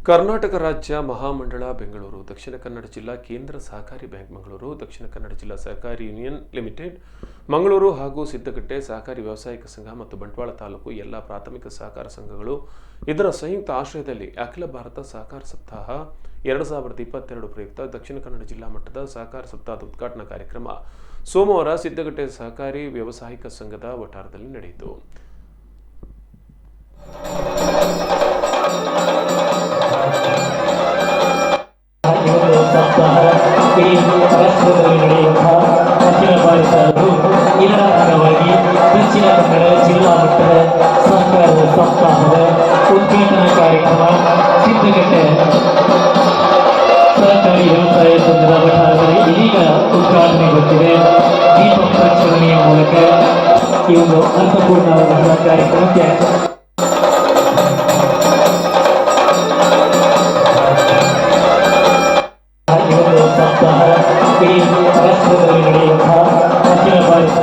ಕರ್ನಾಟಕ ರಾಜ್ಯ ಮಹಾಮಂಡಳ ಬೆಂಗಳೂರು, ದಕ್ಷಿಣ ಕನ್ನಡ ಜಿಲ್ಲಾ ಕೇಂದ್ರ ಸಹಕಾರಿ ಬ್ಯಾಂಕ್ ಮಂಗಳೂರು, ದಕ್ಷಿಣ ಕನ್ನಡ ಜಿಲ್ಲಾ ಸಹಕಾರಿ ಯೂನಿಯನ್ ಲಿಮಿಟೆಡ್ ಮಂಗಳೂರು ಹಾಗೂ ಸಿದ್ದಗಟ್ಟೆ ಸಹಕಾರಿ ವ್ಯಾವಸಾಯಿಕ ಸಂಘ ಮತ್ತು ಬಂಟ್ವಾಳ ತಾಲೂಕು ಎಲ್ಲ ಪ್ರಾಥಮಿಕ ಸಹಕಾರ ಸಂಘಗಳು ಇದರ ಸಂಯುಕ್ತ ಆಶ್ರಯದಲ್ಲಿ ಅಖಿಲ ಭಾರತ ಸಹಕಾರ ಸಪ್ತಾಹ 2022 ಪ್ರಯುಕ್ತ ದಕ್ಷಿಣ ಕನ್ನಡ ಜಿಲ್ಲಾ ಮಟ್ಟದ ಸಹಕಾರ ಸಪ್ತಾಹದ ಉದ್ಘಾಟನಾ ಕಾರ್ಯಕ್ರಮ ಸೋಮವಾರ ಸಿದ್ದಗಟ್ಟೆ ಸಹಕಾರಿ ವ್ಯಾವಸಾಯಿಕ ಸಂಘದ ವಠಾರದಲ್ಲಿ ನಡೆಯಿತು. ರಾಷ್ಟ್ರದಲ್ಲಿ ನಡೆಯುವಂತಹ ಅಖಿಲ ಭಾರತ ಇದರ ಅಂಗವಾಗಿ ದಕ್ಷಿಣ ಕನ್ನಡ ಜಿಲ್ಲಾ ಮಟ್ಟದ ಸಹಕಾರದ ಸಪ್ತಾಹದ ಉದ್ಘಾಟನಾ ಕಾರ್ಯಕ್ರಮ ಸಿದ್ದಗಟ್ಟೆ ಸಹಕಾರಿ ವ್ಯವಸಾಯ ಸಂಘದ ವಠಾರದಲ್ಲಿ ಇದೀಗ ಉದ್ಘಾಟನೆಗೊಳ್ತಿದೆ. ದೀಪ ಪ್ರಜ್ವಲನೆಯ ಮೂಲಕ ಈ ಒಂದು ಅರ್ಥಪೂರ್ಣವಾದಂತಹ ಕಾರ್ಯಕ್ರಮಕ್ಕೆ ಸಪ್ತಾಹ ರಾಷ್ಟ್ರದಲ್ಲಿ ನಡೆಯುವಂತಹ ಅಖಿಲ ಭಾರತ